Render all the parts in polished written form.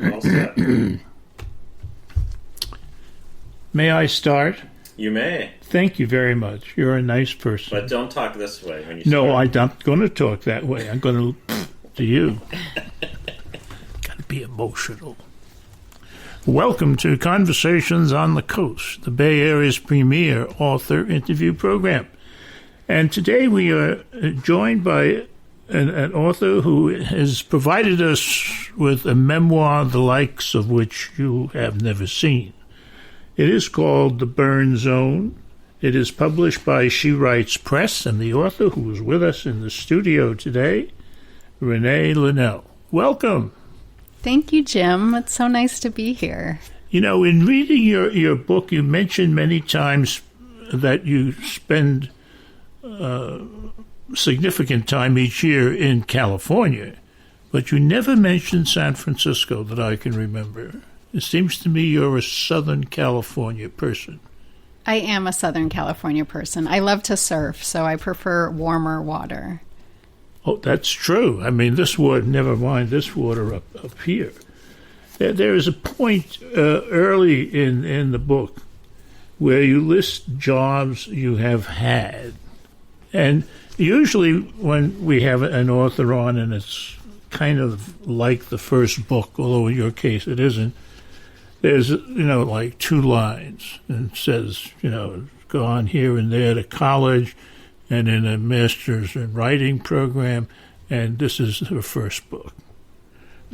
All set. May I start? You may. Thank you very much. You're a nice person. But don't talk this way when you start. No, I'm not going to talk that way. I'm going to you. Got to be emotional. Welcome to Conversations on the Coast, the Bay Area's premier author interview program. And today we are joined by an author who has provided us with a memoir the likes of which you have never seen. It is called The Burn Zone. It is published by She Writes Press, and the author who is with us in the studio today, Renee Linnell. Welcome. Thank you, Jim. It's so nice to be here. You know, in reading your book, you mentioned many times that you spend significant time each year in California, but you never mentioned San Francisco that I can remember. It seems to me you're a Southern California person. I am a Southern California person. I love to surf, so I prefer warmer water. Oh, that's true. I mean, this water, never mind this water up here. There is a point early in the book where you list jobs you have had. And usually when we have an author on and it's kind of like the first book, although in your case it isn't, there's, like 2 lines and it says, gone here and there to college and in a master's in writing program, and this is her first book.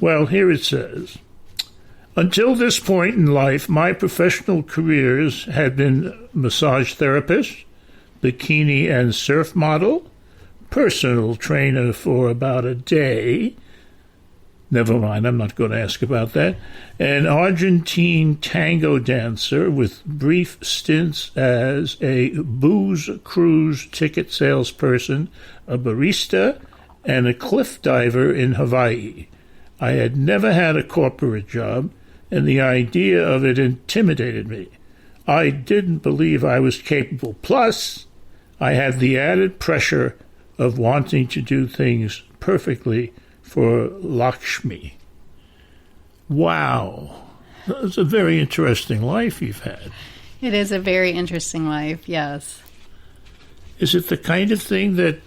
Well, here it says, until this point in life, my professional careers had been massage therapist, bikini and surf model, personal trainer for about a day, never mind, I'm not going to ask about that, an Argentine tango dancer with brief stints as a booze cruise ticket salesperson, a barista, and a cliff diver in Hawaii. I had never had a corporate job, and the idea of it intimidated me. I didn't believe I was capable. Plus, I had the added pressure of wanting to do things perfectly for Lakshmi. Wow. That's a very interesting life you've had. It is a very interesting life, yes. Is it the kind of thing that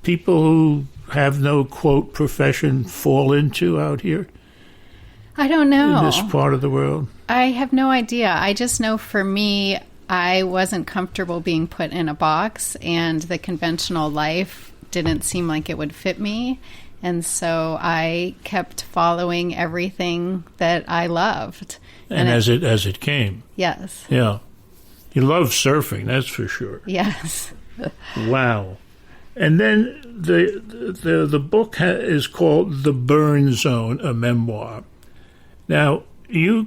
people who have no, quote, profession fall into out here? I don't know. In this part of the world? I have no idea. I just know for me, I wasn't comfortable being put in a box, and the conventional life didn't seem like it would fit me. And so I kept following everything that I loved. And as it came. Yes. Yeah. You love surfing, that's for sure. Yes. Wow. And then the book is called The Burn Zone, a memoir. Now, you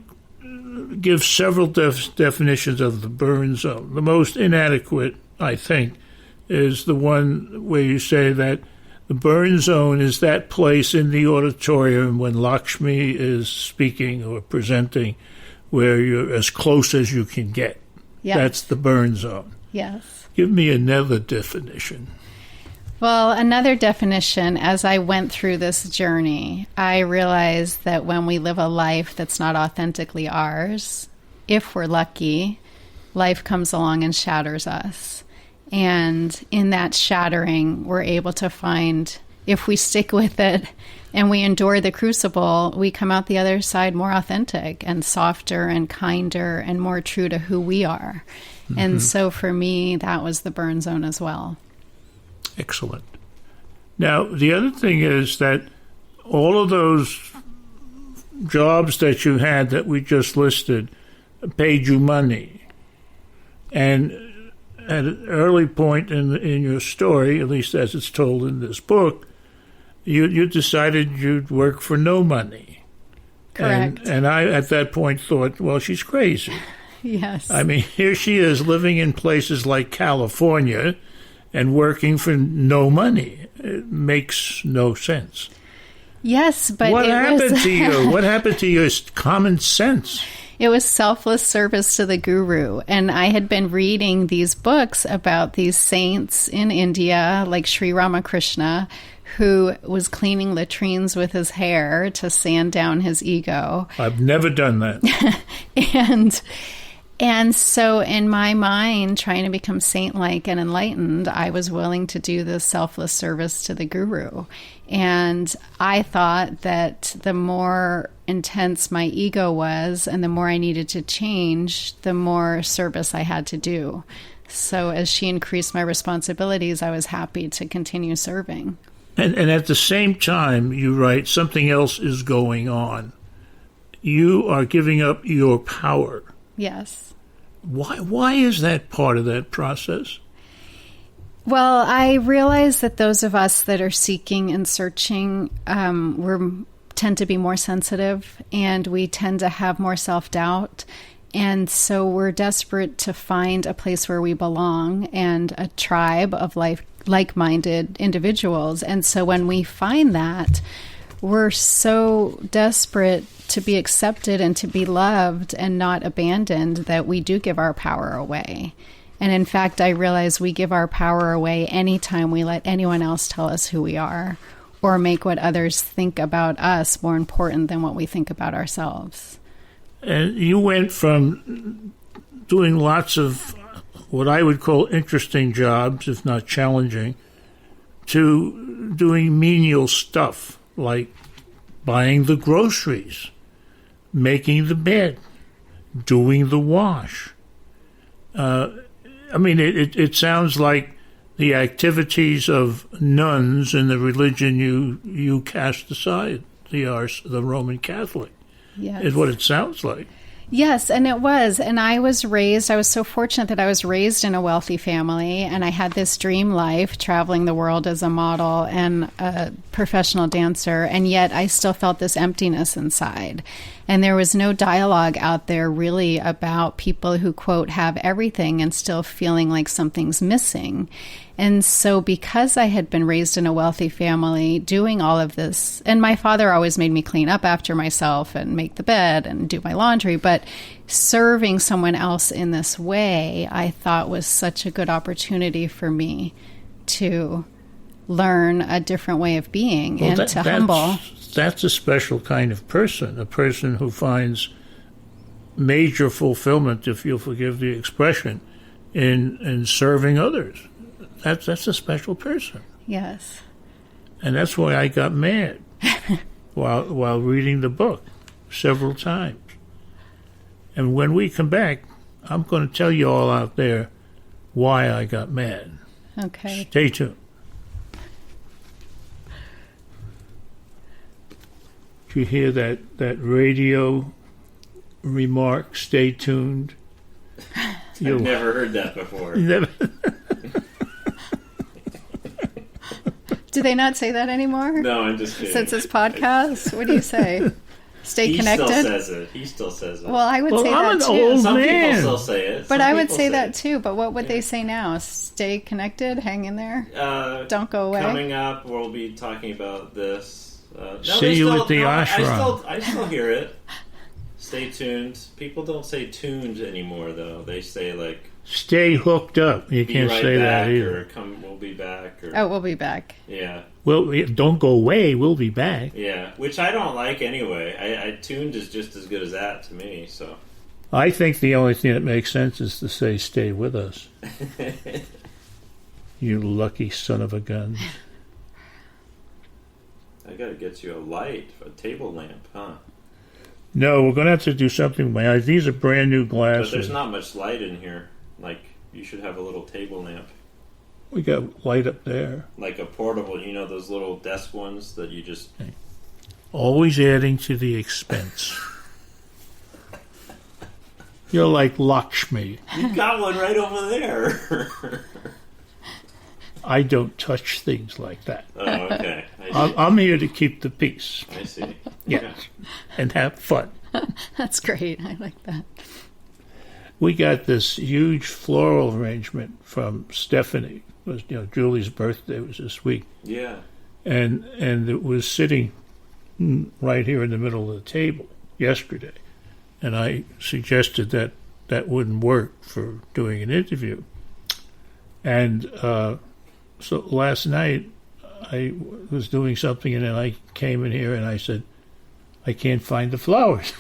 give several definitions of the burn zone. The most inadequate, I think, is the one where you say that the burn zone is that place in the auditorium when Lakshmi is speaking or presenting where you're as close as you can get. Yes. That's the burn zone. Yes. Give me another definition. Well, another definition, as I went through this journey, I realized that when we live a life that's not authentically ours, if we're lucky, life comes along and shatters us. And in that shattering, we're able to find, if we stick with it and we endure the crucible, we come out the other side more authentic and softer and kinder and more true to who we are. Mm-hmm. And so for me, that was the burn zone as well. Excellent. Now, the other thing is that all of those jobs that you had that we just listed paid you money. And at an early point in your story, at least as it's told in this book, you decided you'd work for no money. Correct. And I, at that point, thought, well, she's crazy. Yes. I mean, here she is living in places like California and working for no money. It makes no sense. Yes, but what happened to you? What happened to your common sense? It was selfless service to the guru. And I had been reading these books about these saints in India, like Sri Ramakrishna, who was cleaning latrines with his hair to sand down his ego. I've never done that. And so in my mind, trying to become saint-like and enlightened, I was willing to do this selfless service to the guru. And I thought that the more intense my ego was and the more I needed to change, the more service I had to do. So as she increased my responsibilities, I was happy to continue serving. And at the same time, you write, something else is going on. You are giving up your power. Yes. Why is that part of that process? Well, I realize that those of us that are seeking and searching, we tend to be more sensitive, and we tend to have more self-doubt. And so we're desperate to find a place where we belong and a tribe of like-minded individuals. And so when we find that, we're so desperate to be accepted and to be loved and not abandoned that we do give our power away. And in fact, I realize we give our power away anytime we let anyone else tell us who we are or make what others think about us more important than what we think about ourselves. And you went from doing lots of what I would call interesting jobs, if not challenging, to doing menial stuff like buying the groceries, making the bed, doing the wash. It sounds like the activities of nuns in the religion you cast aside, the Roman Catholic. Yes. Is what it sounds like. Yes, and it was. And I was so fortunate that I was raised in a wealthy family, and I had this dream life, traveling the world as a model and a professional dancer, and yet I still felt this emptiness inside. And there was no dialogue out there really about people who, quote, have everything and still feeling like something's missing. And so because I had been raised in a wealthy family doing all of this, and my father always made me clean up after myself and make the bed and do my laundry, but serving someone else in this way, I thought was such a good opportunity for me to learn a different way of being humble. That's a special kind of person, a person who finds major fulfillment, if you'll forgive the expression, in serving others. That's a special person. Yes. And that's why I got mad while reading the book several times. And when we come back, I'm going to tell you all out there why I got mad. Okay. Stay tuned. Did you hear that radio remark, stay tuned? I've never heard that before. Never. Do they not say that anymore? No, I'm just kidding. Since it's podcast, what do you say? Stay connected? He still says it. Well, I would say that I'm an too. old Some man. people still say it. But I would say that too. But what would they say now? Stay connected? Hang in there? Don't go away? Coming up, we'll be talking about this. See you at the ashram. I still hear it. Stay tuned. People don't say tuned anymore, though. They say, like... Stay hooked up. You can't say that either. Or we'll be back. Or, we'll be back. Yeah. Well, don't go away. We'll be back. Yeah, which I don't like anyway. I tuned is just as good as that to me, so... I think the only thing that makes sense is to say, stay with us. You lucky son of a gun. I gotta get you a table lamp, huh? No, we're going to have to do something with my eyes. These are brand new glasses. But there's not much light in here. Like, you should have a little table lamp. We got light up there. Like a portable, those little desk ones that you just... Always adding to the expense. You're like Lakshmi. You got one right over there. I don't touch things like that. Oh, okay. I'm here to keep the peace. I see. Yes, and have fun. That's great. I like that. We got this huge floral arrangement from Stephanie. It was, Julie's birthday was this week. Yeah. And it was sitting right here in the middle of the table yesterday. And I suggested that wouldn't work for doing an interview. And so last night I was doing something, and then I came in here and I said, I can't find the flowers.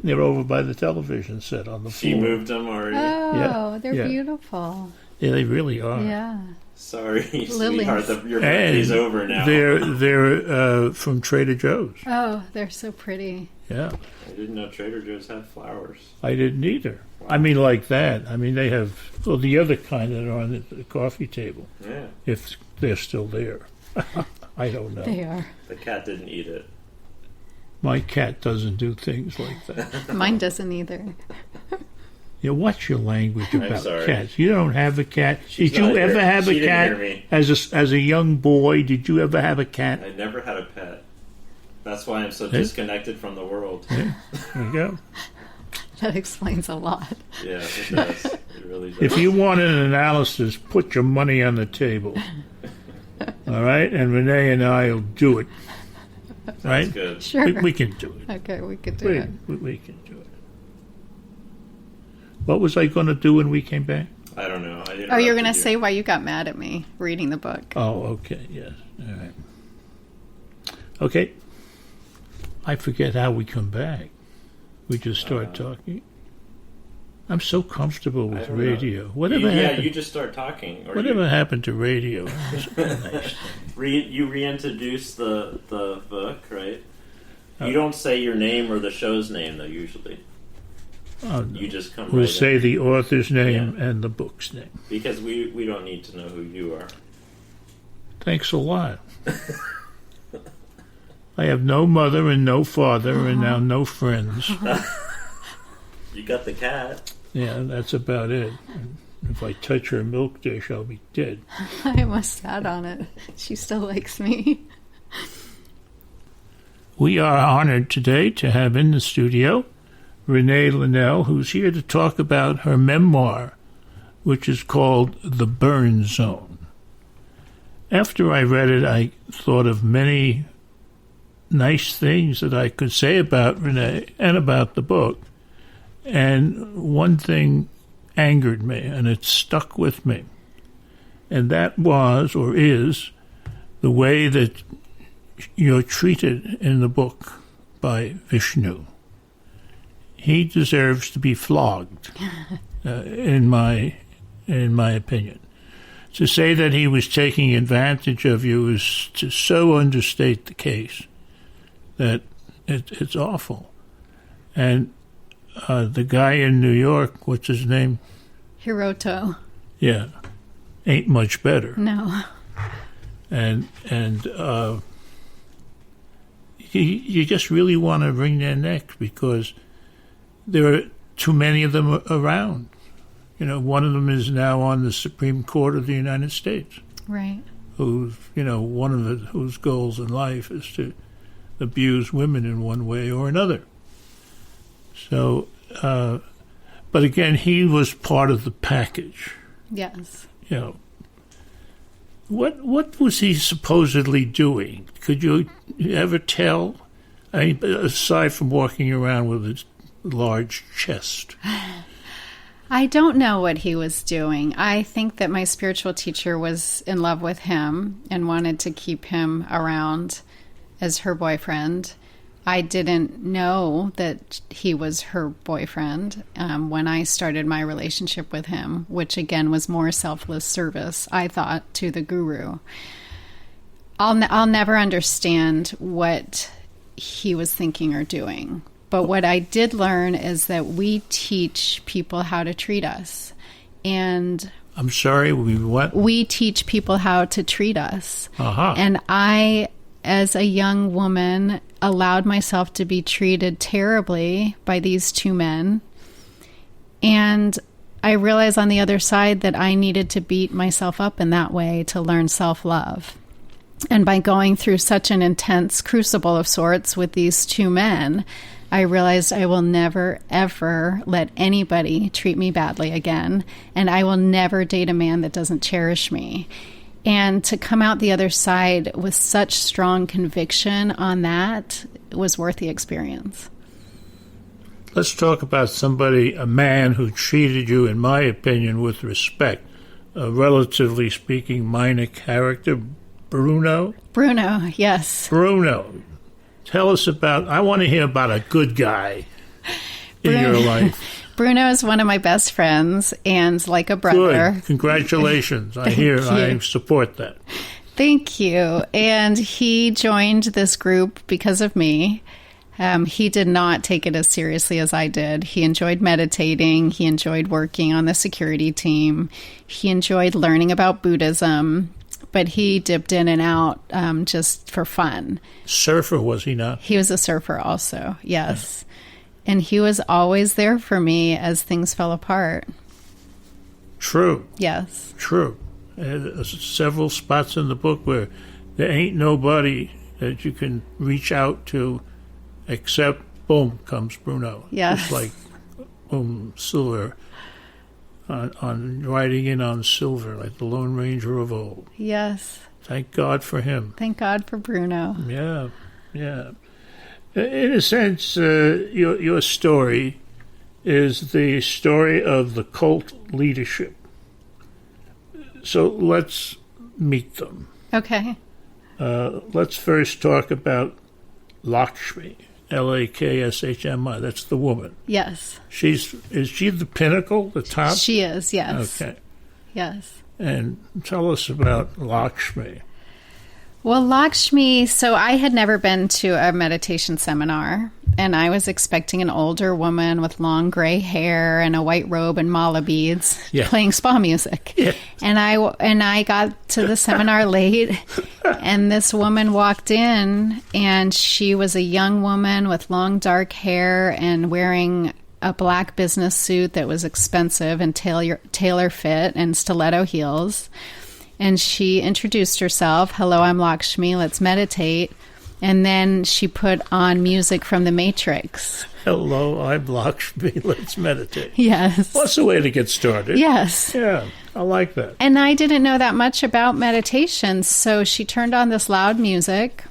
They're over by the television set on the floor. She moved them already. Oh, they're beautiful. Yeah, they really are. Yeah. Sorry, Lilies. sweetheart, your birthday's over now. They're from Trader Joe's. Oh, they're so pretty. Yeah. I didn't know Trader Joe's had flowers. I didn't either. I mean, like that. I mean, they have, well, the other kind that are on the coffee table. Yeah. If they're still there. I don't know. They are. The cat didn't eat it. My cat doesn't do things like that. Mine doesn't either. Yeah, what's your language about sorry. cats? You don't have a cat. She's Did you not ever here. have She a didn't cat hear me. as a young boy? Did you ever have a cat? I never had a pet. That's why I'm so disconnected from the world. Yeah, there you go. That explains a lot. Yeah, it does. It really does. If you want an analysis, put your money on the table. All right? And Renee and I will do it. Right? That's good. Sure. We can do it. Okay, we could do it. We can do it. What was I going to do when we came back? I don't know. Oh, you're going to say why you got mad at me reading the book. Oh, okay. Yes. All right. Okay. I forget how we come back. We just start talking. I'm so comfortable with radio. Whatever happened? You just start talking. Or whatever happened to radio? Nice. You reintroduce the book, right? You don't say your name or the show's name, though, usually. Oh, no. You just come We'll right say in. the author's name and the book's name. Because we don't need to know who you are. Thanks a lot. I have no mother and no father and now no friends. You got the cat. Yeah, that's about it. If I touch her milk dish, I'll be dead. I almost sat on it. She still likes me. We are honored today to have in the studio Renee Linnell, who's here to talk about her memoir, which is called The Burn Zone. After I read it, I thought of many nice things that I could say about Renee and about the book. And one thing angered me, and it stuck with me. And that was, or is, the way that you're treated in the book by Vishnu. He deserves to be flogged, in my opinion. To say that he was taking advantage of you is to so understate the case that it's awful. And the guy in New York, what's his name? Hiroto. Yeah, ain't much better. No. And you just really want to wring their necks because there are too many of them around. You know, one of them is now on the Supreme Court of the United States. Right. Who's, one of whose goals in life is to abuse women in one way or another. So, but again, he was part of the package. Yes. What was he supposedly doing? Could you ever tell? I mean, aside from walking around with his large chest. I don't know what he was doing. I think that my spiritual teacher was in love with him and wanted to keep him around as her boyfriend. I didn't know that he was her boyfriend when I started my relationship with him, which again was more selfless service, I thought, to the guru. I'll never understand what he was thinking or doing. But what I did learn is that we teach people how to treat us. And I'm sorry, what? We teach people how to treat us. Uh-huh. And I, as a young woman, allowed myself to be treated terribly by these two men. And I realized on the other side that I needed to beat myself up in that way to learn self-love. And by going through such an intense crucible of sorts with these two men, I realized I will never, ever let anybody treat me badly again. And I will never date a man that doesn't cherish me. And to come out the other side with such strong conviction on that was worth the experience. Let's talk about a man who treated you, in my opinion, with respect. A relatively speaking, minor character, Bruno? Bruno, yes. Bruno. Tell us about, I want to hear about a good guy in your life. Bruno is one of my best friends and like a brother. Good. Congratulations. I support that. Thank you. And he joined this group because of me. He did not take it as seriously as I did. He enjoyed meditating. He enjoyed working on the security team. He enjoyed learning about Buddhism, but he dipped in and out just for fun. Surfer, was he not? He was a surfer also, yes. Yeah. And he was always there for me as things fell apart. True. Yes. True. Several spots in the book where there ain't nobody that you can reach out to except, boom, comes Bruno. Yes. Just like, boom, silver, on riding in on silver, like the Lone Ranger of old. Yes. Thank God for him. Thank God for Bruno. Yeah, yeah. In a sense, your story is the story of the cult leadership. So let's meet them. Okay. Let's first talk about Lakshmi, Lakshmi. That's the woman. Yes. Is she the pinnacle, the top? She is, yes. Okay. Yes. And tell us about Lakshmi. Well, Lakshmi, so I had never been to a meditation seminar, and I was expecting an older woman with long gray hair and a white robe and mala beads playing spa music. Yeah. And I got to the seminar late, and this woman walked in, and she was a young woman with long dark hair and wearing a black business suit that was expensive and tailor fit and stiletto heels. And she introduced herself. Hello, I'm Lakshmi. Let's meditate. And then she put on music from The Matrix. Hello, I'm Lakshmi. Let's meditate. Yes. Well, that's the way to get started. Yes. Yeah, I like that. And I didn't know that much about meditation. So she turned on this loud music,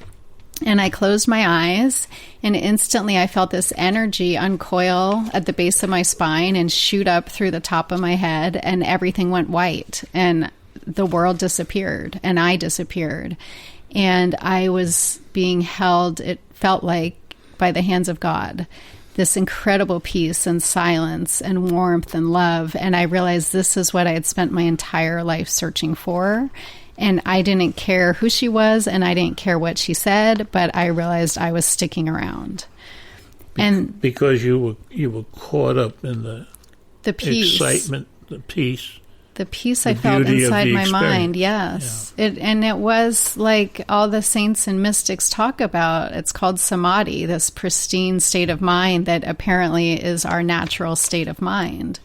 and I closed my eyes, and instantly I felt this energy uncoil at the base of my spine and shoot up through the top of my head, and everything went white. And the world disappeared, and I disappeared. And I was being held, it felt like, by the hands of God. This incredible peace and silence and warmth and love. And I realized this is what I had spent my entire life searching for. And I didn't care who she was, and I didn't care what she said, but I realized I was sticking around. And because you were caught up in the peace, excitement, the peace. The peace I felt inside my mind, yes. Yeah. It was like all the saints and mystics talk about. It's called samadhi, this pristine state of mind that apparently is our natural state of mind.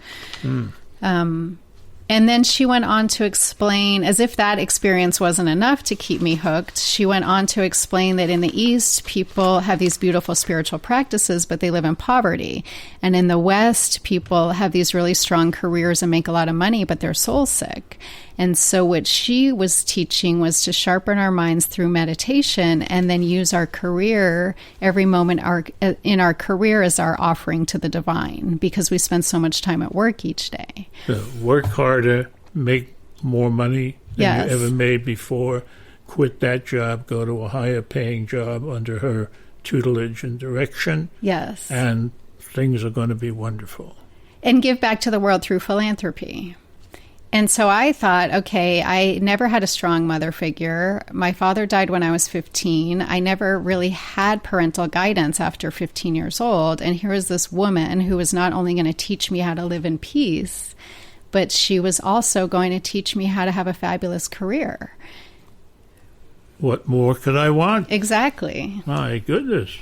And then she went on to explain, as if that experience wasn't enough to keep me hooked, she went on to explain that in the East, people have these beautiful spiritual practices, but they live in poverty. And in the West, people have these really strong careers and make a lot of money, but they're soul sick. And so what she was teaching was to sharpen our minds through meditation and then use our career, every moment in our career as our offering to the divine, because we spend so much time at work each day. So work harder, make more money than you ever made before, quit that job, go to a higher paying job under her tutelage and direction. Yes. And things are going to be wonderful. And give back to the world through philanthropy. And so I thought, okay, I never had a strong mother figure. My father died when I was 15. I never really had parental guidance after 15 years old. And here was this woman who was not only going to teach me how to live in peace, but she was also going to teach me how to have a fabulous career. What more could I want? Exactly. My goodness.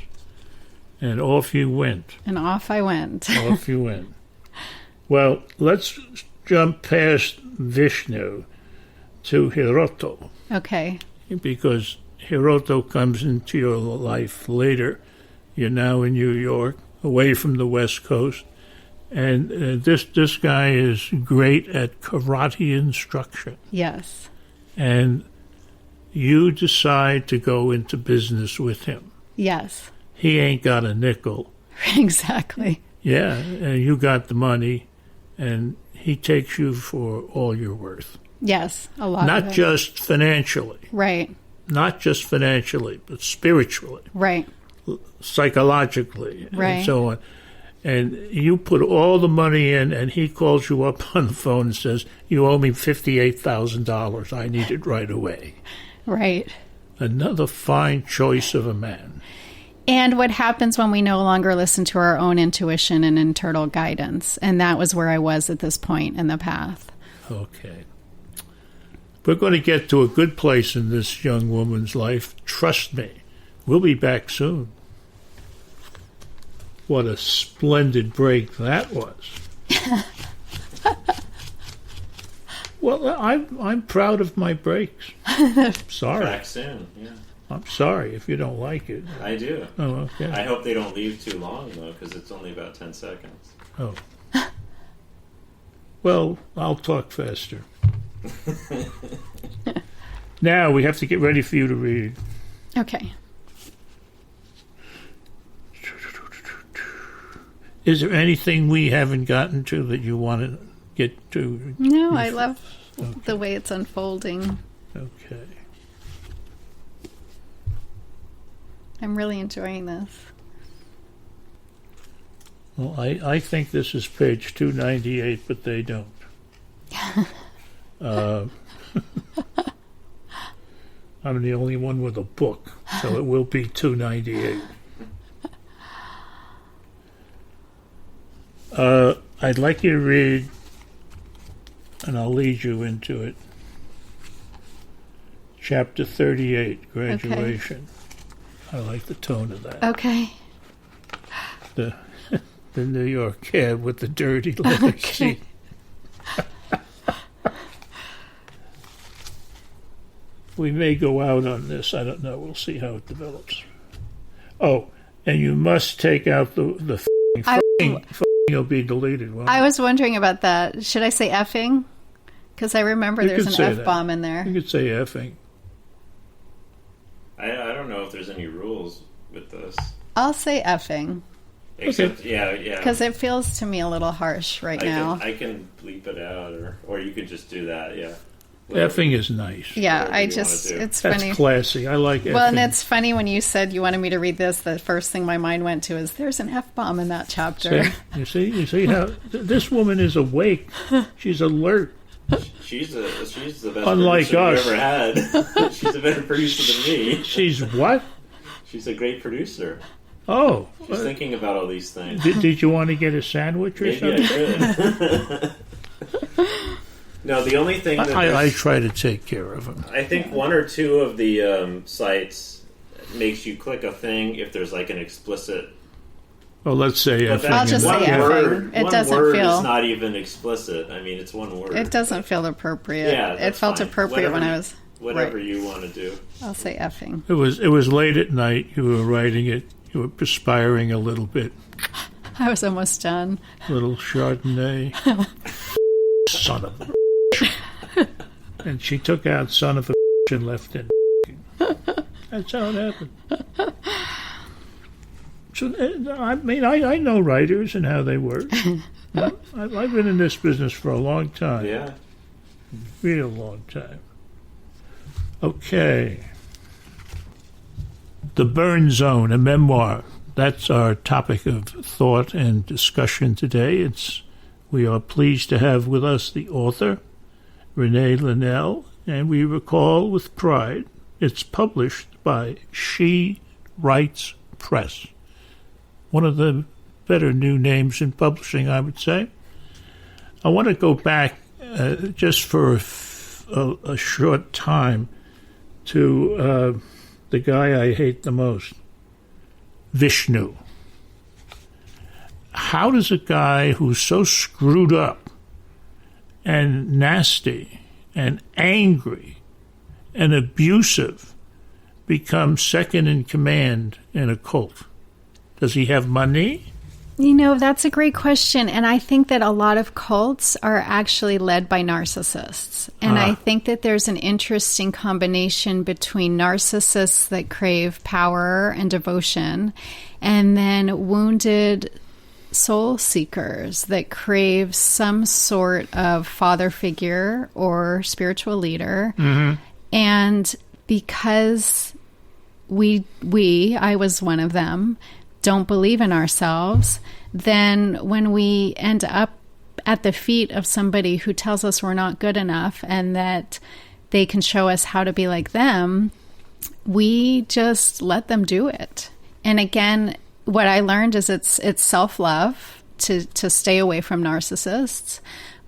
And off you went. And off I went. Off you went. Well, let's jump past Vishnu to Hiroto. Okay. Because Hiroto comes into your life later. You're now in New York, away from the West Coast. And this guy is great at karate instruction. Yes. And you decide to go into business with him. Yes. He ain't got a nickel. Exactly. Yeah, and you got the money, and he takes you for all you're worth. Yes, a lot Not of it. just financially. Right. not just financially, but spiritually, Right. psychologically, Right. and so on. And you put all the money in, and he calls you up on the phone and says, "You owe me $58,000. I need it right away." Right. Another fine choice of a man. And what happens when we no longer listen to our own intuition and internal guidance? And that was where I was at this point in the path. Okay. We're going to get to a good place in this young woman's life. Trust me. We'll be back soon. What a splendid break that was. Well, I'm proud of my breaks. Sorry. Back soon, yeah. I'm sorry if you don't like it. I do. Oh, okay. I hope they don't leave too long, though, because it's only about 10 seconds. Oh. Well, I'll talk faster. Now we have to get ready for you to read. Okay. Is there anything we haven't gotten to that you want to get to? No, I love the way it's unfolding. Okay. I'm really enjoying this. Well, I think this is page 298, but they don't. I'm the only one with a book, so it will be 298. I'd like you to read, and I'll lead you into it. Chapter 38, Graduation. Okay. I like the tone of that. Okay. The New York cab with the dirty leather seat. We may go out on this. I don't know. We'll see how it develops. Oh, and you must take out the f***ing will be deleted. I was wondering about that. Should I say effing? Because I remember there's an F-bomb in there. You could say effing. I don't know if there's any rules with this. I'll say effing. Except, yeah. Because it feels to me a little harsh now. I can bleep it out, or you could just do that, yeah. Effing is nice. Yeah, it's funny. That's classy. I like effing. Well, and it's funny when you said you wanted me to read this, the first thing my mind went to is there's an F-bomb in that chapter. See? You see how this woman is awake. She's alert. She's the best Unlike producer us. we've ever had. She's a better producer than me. She's what? She's a great producer. Oh. She's thinking about all these things. Did you want to get a sandwich or Maybe something? I could. No, the only thing that I try to take care of them. I think one or two of the sites makes you click a thing if there's like an explicit. Well, let's say effing. I'll just say effing. It doesn't feel. It's not even explicit. I mean, it's one word. It doesn't feel appropriate. Yeah, it felt fine. appropriate when I was. Whatever you want to do. I'll say effing. It was late at night. You were writing it. You were perspiring a little bit. I was almost done. Little Chardonnay. Son of a and she took out son of a and left in. That's how it happened. So, I mean, I know writers and how they work. I've been in this business for a long time. Yeah. Real long time. Okay. The Burn Zone, a memoir. That's our topic of thought and discussion today. We are pleased to have with us the author, Renee Linnell, and we recall with pride it's published by She Writes Press. One of the better new names in publishing, I would say. I want to go back just for a short time to the guy I hate the most, Vishnu. How does a guy who's so screwed up and nasty and angry and abusive become second in command in a cult? Does he have money? You know, that's a great question. And I think that a lot of cults are actually led by narcissists. And I think that there's an interesting combination between narcissists that crave power and devotion and then wounded soul seekers that crave some sort of father figure or spiritual leader. Mm-hmm. And because I was one of them, don't believe in ourselves, then when we end up at the feet of somebody who tells us we're not good enough and that they can show us how to be like them, we just let them do it. And again, what I learned is it's self-love to stay away from narcissists.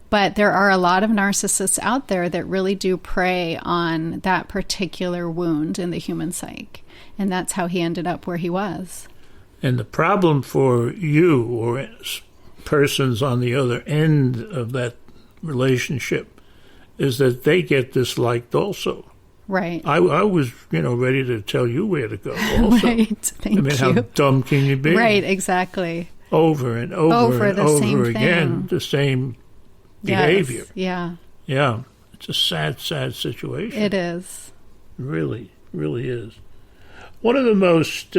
But there are a lot of narcissists out there that really do prey on that particular wound in the human psyche. And that's how he ended up where he was. And the problem for you or persons on the other end of that relationship is that they get disliked also. Right. I was, ready to tell you where to go also. Right. Thank you. How dumb can you be? Right, exactly. Over and over and over again, thing. the same behavior. Yes. Yeah. Yeah. It's a sad, sad situation. It is. It really, really is. One of the most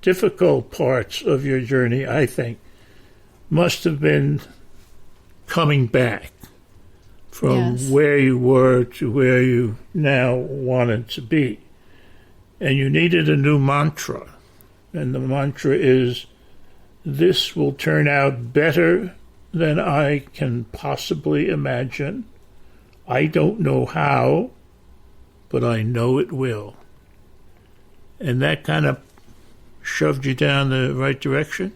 difficult parts of your journey, I think, must have been coming back from where you were to where you now wanted to be. And you needed a new mantra. And the mantra is, this will turn out better than I can possibly imagine. I don't know how, but I know it will. And that kind of shoved you down the right direction?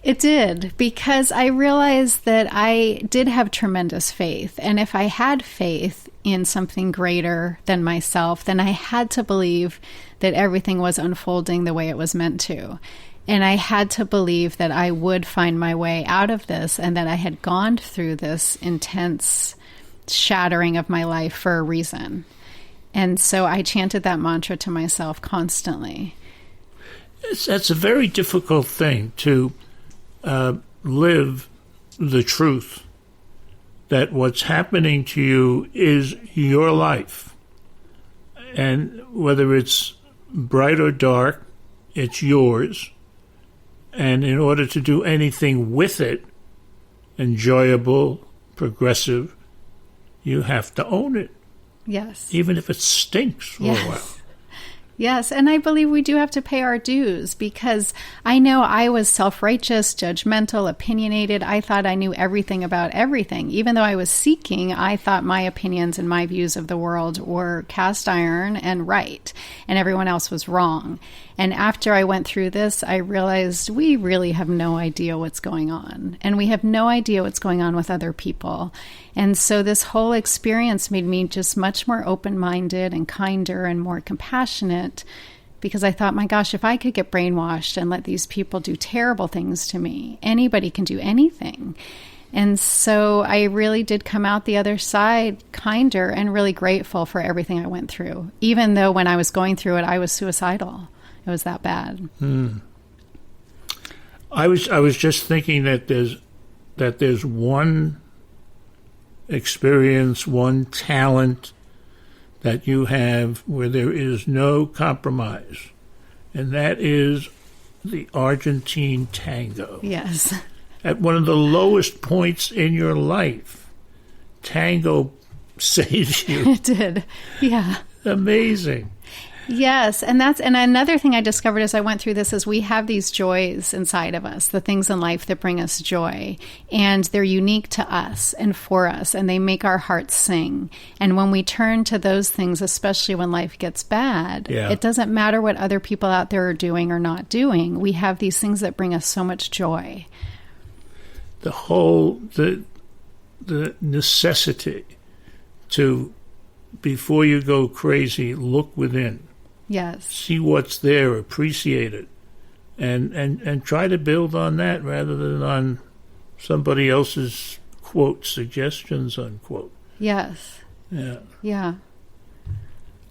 It did, because I realized that I did have tremendous faith. And if I had faith in something greater than myself, then I had to believe that everything was unfolding the way it was meant to. And I had to believe that I would find my way out of this and that I had gone through this intense shattering of my life for a reason. And so I chanted that mantra to myself constantly. That's a very difficult thing to live the truth that what's happening to you is your life. And whether it's bright or dark, it's yours. And in order to do anything with it, enjoyable, progressive, you have to own it. Yes. Even if it stinks for a while. Yes, and I believe we do have to pay our dues, because I know I was self-righteous, judgmental, opinionated. I thought I knew everything about everything. Even though I was seeking, I thought my opinions and my views of the world were cast iron and right, and everyone else was wrong. And after I went through this, I realized we really have no idea what's going on, and we have no idea what's going on with other people. And so this whole experience made me just much more open-minded and kinder and more compassionate, because I thought, my gosh, if I could get brainwashed and let these people do terrible things to me, anybody can do anything. And so I really did come out the other side kinder and really grateful for everything I went through, even though when I was going through it, I was suicidal. It was that bad. I was just thinking that there's one experience, one talent that you have where there is no compromise, and that is the Argentine tango. Yes. At one of the lowest points in your life, tango saved you. It did. Yeah. Amazing. Yes, and another thing I discovered as I went through this is we have these joys inside of us, the things in life that bring us joy, and they're unique to us and for us, and they make our hearts sing. And when we turn to those things, especially when life gets bad, it doesn't matter what other people out there are doing or not doing. We have these things that bring us so much joy. The necessity to, before you go crazy, look within. Yes. See what's there, appreciate it, and try to build on that rather than on somebody else's, quote, suggestions, unquote. Yes. Yeah. Yeah.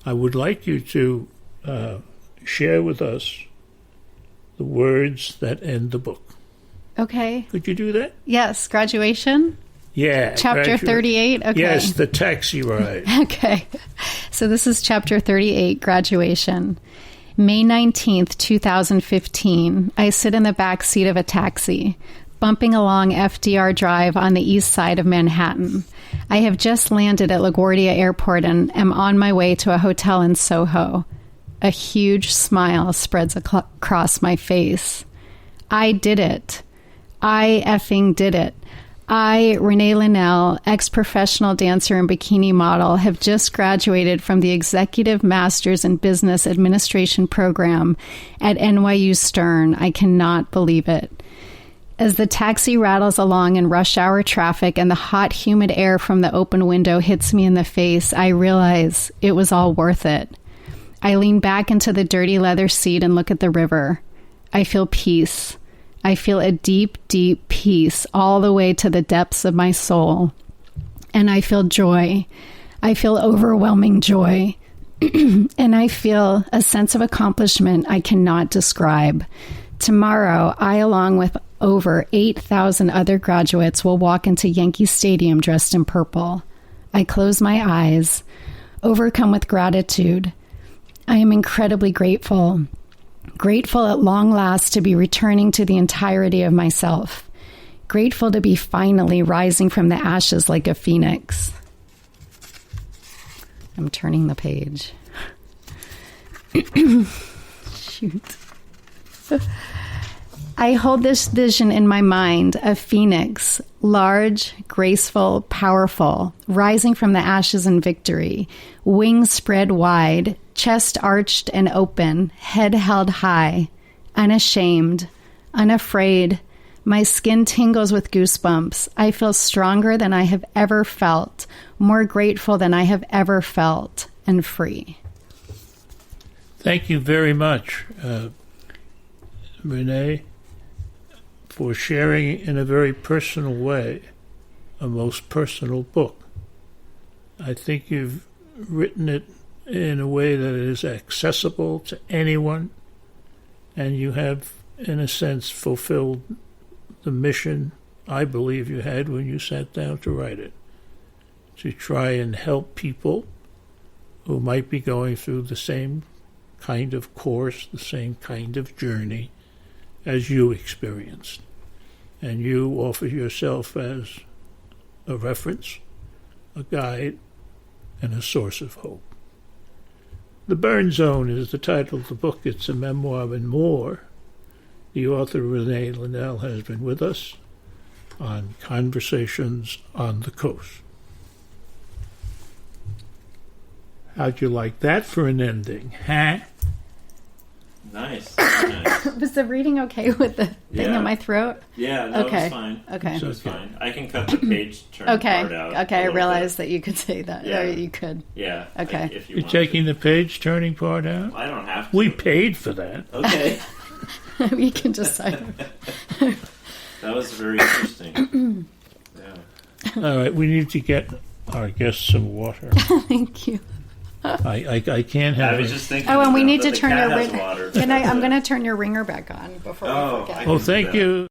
I would like you to share with us the words that end the book. Okay. Could you do that? Yes. Graduation? Yeah. Chapter 38? Okay. Yes, the taxi ride. Okay. So this is Chapter 38, Graduation. May 19th, 2015. I sit in the back seat of a taxi. bumping along FDR Drive on the east side of Manhattan. I have just landed at LaGuardia Airport and am on my way to a hotel in Soho. A huge smile spreads across my face. I did it. I effing did it. I, Renee Linnell, ex-professional dancer and bikini model, have just graduated from the Executive Masters in Business Administration program at NYU Stern. I cannot believe it. As the taxi rattles along in rush hour traffic and the hot, humid air from the open window hits me in the face, I realize it was all worth it. I lean back into the dirty leather seat and look at the river. I feel peace. I feel a deep, deep peace all the way to the depths of my soul. And I feel joy. I feel overwhelming joy. And I feel a sense of accomplishment I cannot describe. Tomorrow, I, along with over 8,000 other graduates, will walk into Yankee Stadium dressed in purple. I close my eyes, overcome with gratitude. I am incredibly grateful. Grateful at long last to be returning to the entirety of myself. Grateful to be finally rising from the ashes like a phoenix. I'm turning the page. Shoot. I hold this vision in my mind, a phoenix, large, graceful, powerful, rising from the ashes in victory, wings spread wide, chest arched and open, head held high, unashamed, unafraid. My skin tingles with goosebumps. I feel stronger than I have ever felt, more grateful than I have ever felt, and free. Thank you very much, Renee, for sharing in a very personal way a most personal book. I think you've written it in a way that is accessible to anyone, and you have, in a sense, fulfilled the mission I believe you had when you sat down to write it, to try and help people who might be going through the same kind of course, the same kind of journey as you experienced. And you offer yourself as a reference, a guide, and a source of hope. The Burn Zone is the title of the book. It's a memoir and more. The author, Renee Linnell, has been with us on Conversations on the Coast. How'd you like that for an ending, huh? Nice. Nice. Was the reading okay with the thing in my throat? Yeah, no, okay. It was fine. Okay. It was fine. I can cut the page turn part out. Okay, I realized that you could say that. Yeah. Or you could. Yeah. Okay. If you You're want taking to. the page turning part out? I don't have to. We paid for that. Okay. We can decide. That was very interesting. Yeah. All right, we need to get our guests some water. Thank you. I can't have I was it. just thinking. Oh, and we about need that to the turn cat your has ringer. water. I'm going to turn your ringer back on before we forget. I Oh, can do thank that. you.